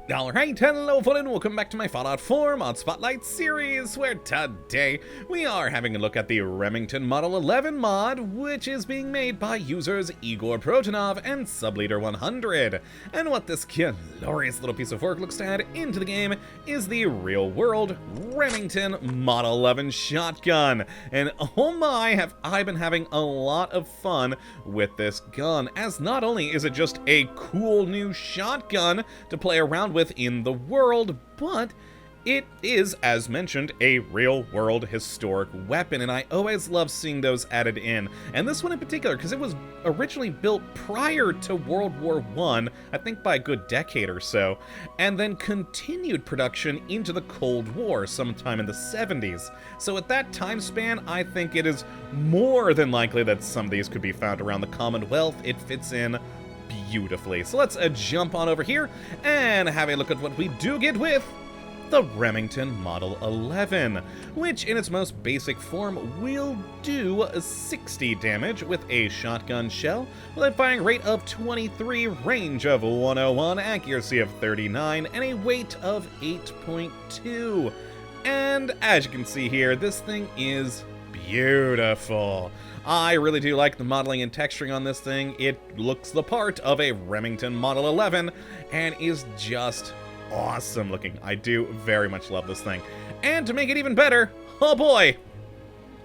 Alright, hello everyone, and welcome back to my Fallout 4 Mod Spotlight series, where today we are having a look at the Remington Model 11 mod, which is being made by users Igor Protonov and Subleader 100. And what this glorious little piece of work looks to add into the game is the real-world Remington Model 11 shotgun. And oh my, have I been having a lot of fun with this gun, as not only is it just a cool new shotgun to play around with in the world, but it is, as mentioned, a real-world historic weapon, and I always love seeing those added in. And this one in particular, because it was originally built prior to World War I think by a good decade or so, and then continued production into the Cold War sometime in the 70s. So at that time span, I think it is more than likely that some of these could be found around the Commonwealth. It fits in beautifully. So let's jump on over here and have a look at what we do get with the Remington Model 11, which in its most basic form will do 60 damage with a shotgun shell, with a firing rate of 23, range of 101, accuracy of 39, and a weight of 8.2. And as you can see here, this thing is beautiful. I really do like the modeling and texturing on this thing. It looks the part of a Remington Model 11 and is just awesome looking. I do very much love this thing. And to make it even better, oh boy,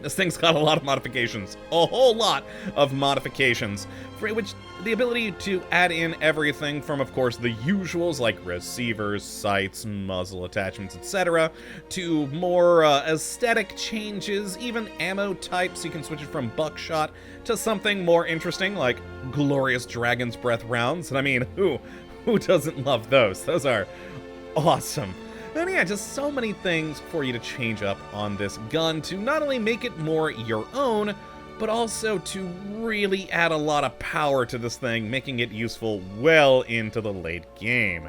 this thing's got a lot of modifications. A whole lot of modifications, for which the ability to add in everything from, of course, the usuals like receivers, sights, muzzle attachments, etc., to more aesthetic changes, even ammo types. You can switch it from buckshot to something more interesting like glorious Dragon's Breath rounds. And I mean, who doesn't love those? Those are awesome. And yeah, just so many things for you to change up on this gun to not only make it more your own, but also to really add a lot of power to this thing, making it useful well into the late game.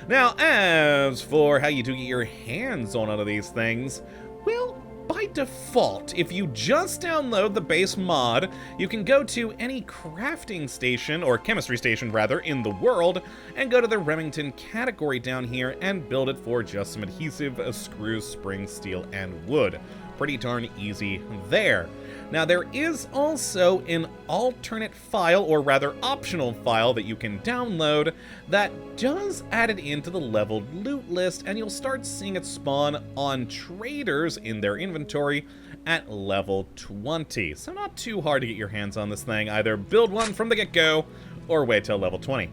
Now, as for how you do get your hands on one of these things, well, by default, if you just download the base mod, you can go to any crafting station, or chemistry station rather, in the world, and go to the Remington category down here and build it for just some adhesive, screws, springs, steel, and wood. Pretty darn easy there. Now, there is also an alternate file, or rather optional file, that you can download that does add it into the leveled loot list, and you'll start seeing it spawn on traders in their inventory at level 20. So not too hard to get your hands on this thing. Either build one from the get-go, or wait till level 20.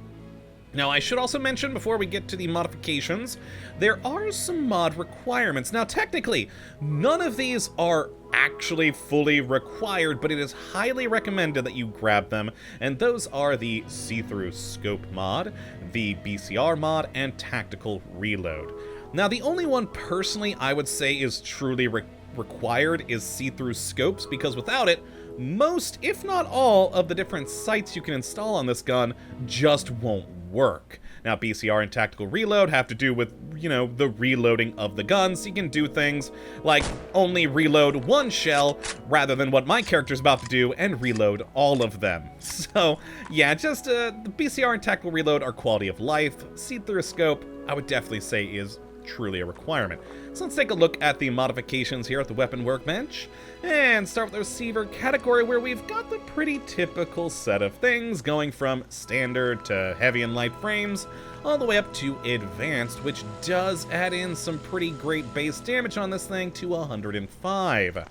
Now, I should also mention, before we get to the modifications, there are some mod requirements. Now, technically, none of these are actually fully required, but it is highly recommended that you grab them, and those are the see-through scope mod, the BCR mod, and tactical reload. Now, the only one personally I would say is truly required is see-through scopes, because without it, most, if not all, of the different sights you can install on this gun just won't work. Now, BCR and tactical reload have to do with, you know, the reloading of the gun, so you can do things like only reload one shell rather than what my character's about to do and reload all of them. So, yeah, just the BCR and tactical reload are quality of life. See-through scope, I would definitely say, is truly a requirement. So let's take a look at the modifications here at the weapon workbench, and start with the receiver category, where we've got the pretty typical set of things, going from standard to heavy and light frames, all the way up to advanced, which does add in some pretty great base damage on this thing to 105.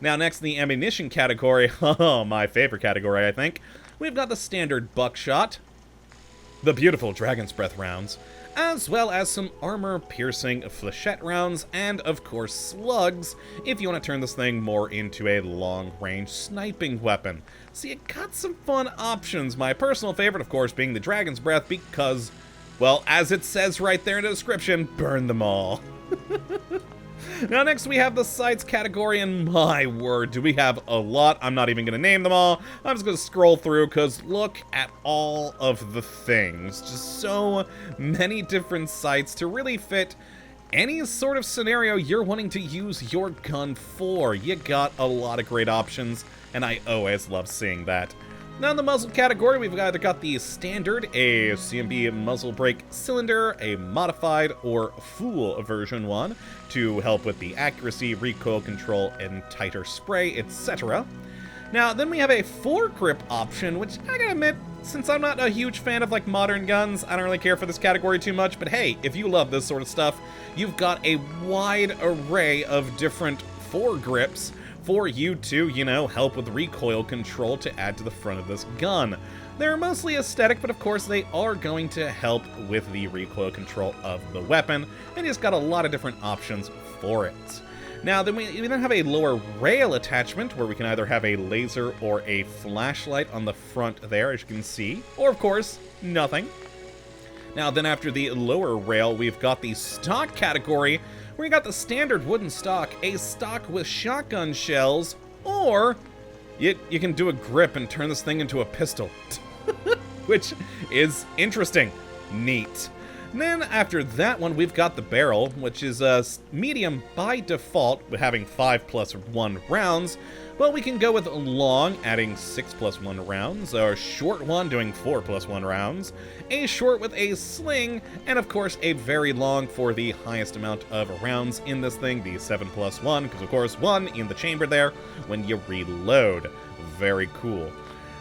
Now, next in the ammunition category, oh, my favorite category, I think, we've got the standard buckshot, the beautiful Dragon's Breath rounds, as well as some armor-piercing flechette rounds, and of course slugs, if you want to turn this thing more into a long-range sniping weapon. So you got some fun options, my personal favorite, of course, being the Dragon's Breath, because, well, as it says right there in the description, burn them all. Now, next we have the sights category, and my word, do we have a lot. I'm not even going to name them all. I'm just going to scroll through, because look at all of the things. Just so many different sights to really fit any sort of scenario you're wanting to use your gun for. You got a lot of great options, and I always love seeing that. Now in the muzzle category, we've either got the standard, a CMB muzzle brake cylinder, a modified or full version one to help with the accuracy, recoil control, and tighter spray, etc. Now then we have a foregrip option, which I gotta admit, since I'm not a huge fan of like modern guns, I don't really care for this category too much, but hey, if you love this sort of stuff, you've got a wide array of different foregrips for you to, you know, help with recoil control to add to the front of this gun. They're mostly aesthetic, but of course they are going to help with the recoil control of the weapon, and it's got a lot of different options for it. Now, then we then have a lower rail attachment, where we can either have a laser or a flashlight on the front there, as you can see, or of course, nothing. Now, then after the lower rail, we've got the stock category, where you got the standard wooden stock, a stock with shotgun shells, or you can do a grip and turn this thing into a pistol, which is interesting. Neat. And then after that one, we've got the barrel, which is medium by default, with having 5+1 rounds, but we can go with long, adding 6+1 rounds, or a short one doing 4+1 rounds, a short with a sling, and of course a very long for the highest amount of rounds in this thing, the 7+1, because of course 1 in the chamber there when you reload. Very cool.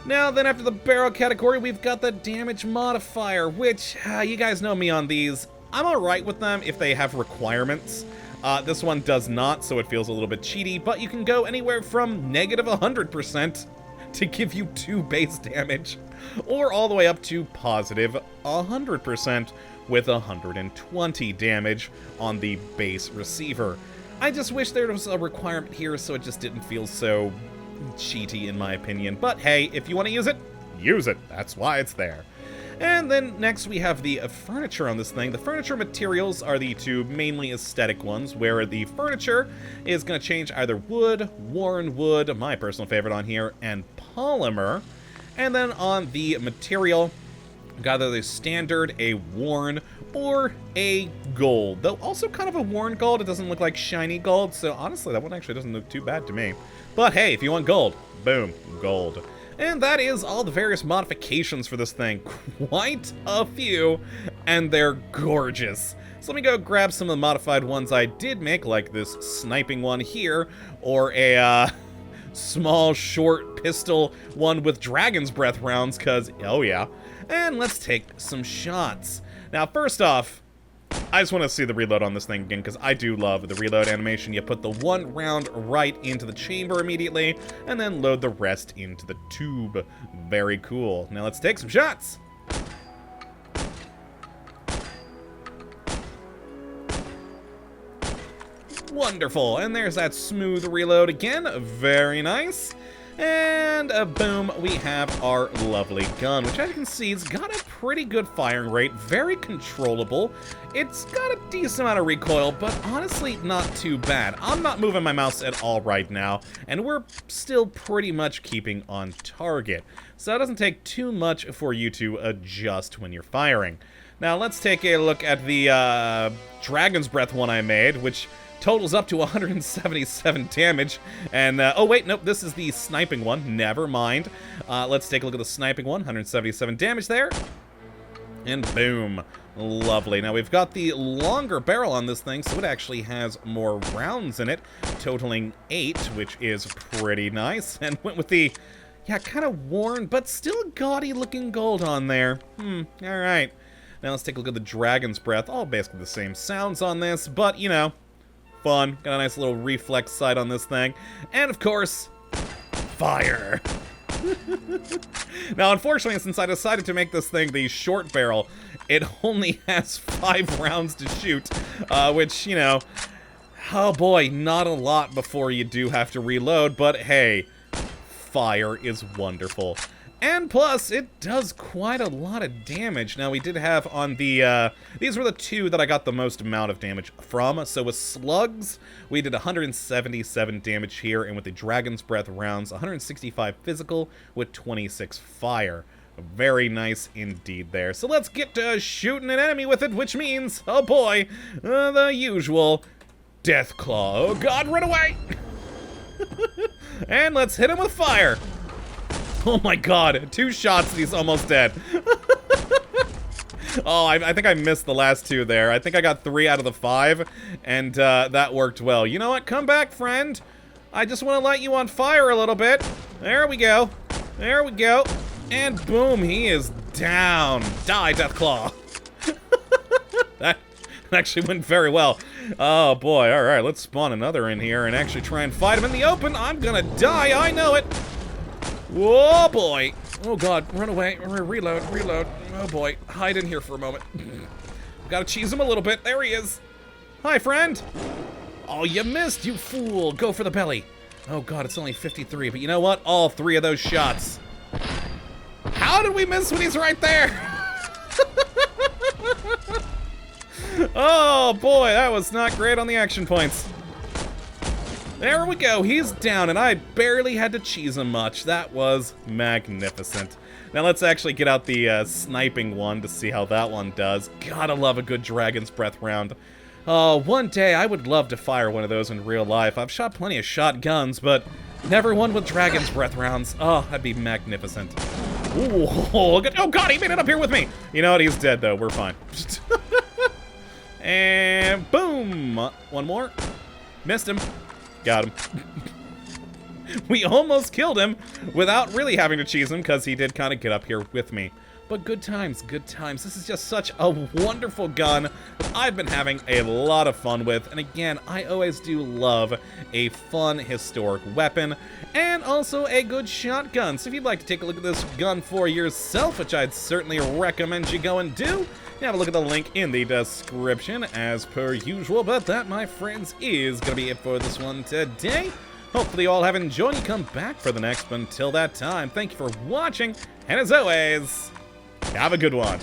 Now then, after the barrel category, we've got the damage modifier, which, you guys know me on these. I'm alright with them if they have requirements. This one does not, so it feels a little bit cheaty, but you can go anywhere from negative 100% to give you 2 base damage, or all the way up to positive 100% with 120 damage on the base receiver. I just wish there was a requirement here so it just didn't feel so cheaty in my opinion, but hey, if you want to use it, use it. That's why it's there. And then next we have the furniture on this thing. The furniture materials are the two mainly aesthetic ones, where the furniture is going to change either wood, worn wood, my personal favorite on here, and polymer. And then on the material, we've got either the standard, a worn, or a gold. Though also kind of a worn gold. It doesn't look like shiny gold, so honestly that one actually doesn't look too bad to me. But hey, if you want gold, boom, gold. And that is all the various modifications for this thing. Quite a few, and they're gorgeous. So let me go grab some of the modified ones I did make, like this sniping one here, or a small short pistol one with dragon's breath rounds, cause oh yeah. And let's take some shots. Now first off, I just want to see the reload on this thing again, because I do love the reload animation. You put the 1 round right into the chamber immediately, and then load the rest into the tube. Very cool. Now let's take some shots. Wonderful. And there's that smooth reload again. Very nice. And boom, we have our lovely gun, which as you can see, it's got a pretty good firing rate, very controllable. It's got a decent amount of recoil, but honestly, not too bad. I'm not moving my mouse at all right now, and we're still pretty much keeping on target. So it doesn't take too much for you to adjust when you're firing. Now let's take a look at the Dragon's Breath one I made, which totals up to 177 damage, and, oh wait, nope, this is the sniping one, never mind. Let's take a look at the sniping one, 177 damage there, and boom, lovely. Now we've got the longer barrel on this thing, so it actually has more rounds in it, totaling 8, which is pretty nice, and went with the, yeah, kind of worn, but still gaudy looking gold on there. Alright. Now let's take a look at the Dragon's Breath, all basically the same sounds on this, but, you know, fun. Got a nice little reflex sight on this thing. And of course, fire. Now, unfortunately, since I decided to make this thing the short barrel, it only has 5 rounds to shoot, which, you know, oh boy, not a lot before you do have to reload, but hey, fire is wonderful. And plus, it does quite a lot of damage. Now, we did have on the, these were the 2 that I got the most amount of damage from. So with slugs, we did 177 damage here, and with the Dragon's Breath rounds, 165 physical with 26 fire. Very nice indeed there. So let's get to shooting an enemy with it, which means, oh boy, the usual Death Claw. Oh god, run away! And let's hit him with fire. Oh my god, 2 shots and he's almost dead. Oh, I think I missed the last 2 there. I think I got 3 out of the 5, and that worked well. You know what? Come back, friend. I just want to light you on fire a little bit. There we go. There we go. And boom, he is down. Die, Deathclaw. That actually went very well. Oh boy, alright, let's spawn another in here and actually try and fight him in the open. I'm gonna die, I know it. Whoa, boy. Oh god, run away. Reload, reload. Oh boy, hide in here for a moment. Gotta cheese him a little bit. There he is. Hi, friend. Oh, you missed, you fool. Go for the belly. Oh god, it's only 53, but you know what? All 3 of those shots. How did we miss when he's right there? Oh boy, that was not great on the action points. There we go, he's down, and I barely had to cheese him much. That was magnificent. Now let's actually get out the sniping one to see how that one does. Gotta love a good Dragon's Breath round. One day I would love to fire one of those in real life. I've shot plenty of shotguns, but never one with Dragon's Breath rounds. Oh, that'd be magnificent. Ooh, oh god, he made it up here with me! You know what, he's dead though, we're fine. And boom! One more. Missed him. Got him. We almost killed him without really having to cheese him, because he did kind of get up here with me. But good times, good times. This is just such a wonderful gun that I've been having a lot of fun with. And again, I always do love a fun historic weapon and also a good shotgun. So if you'd like to take a look at this gun for yourself, which I'd certainly recommend you go and do, you have a look at the link in the description as per usual. But that, my friends, is going to be it for this one today. Hopefully you all have enjoyed. You come back for the next, but until that time, thank you for watching, and as always, have a good one.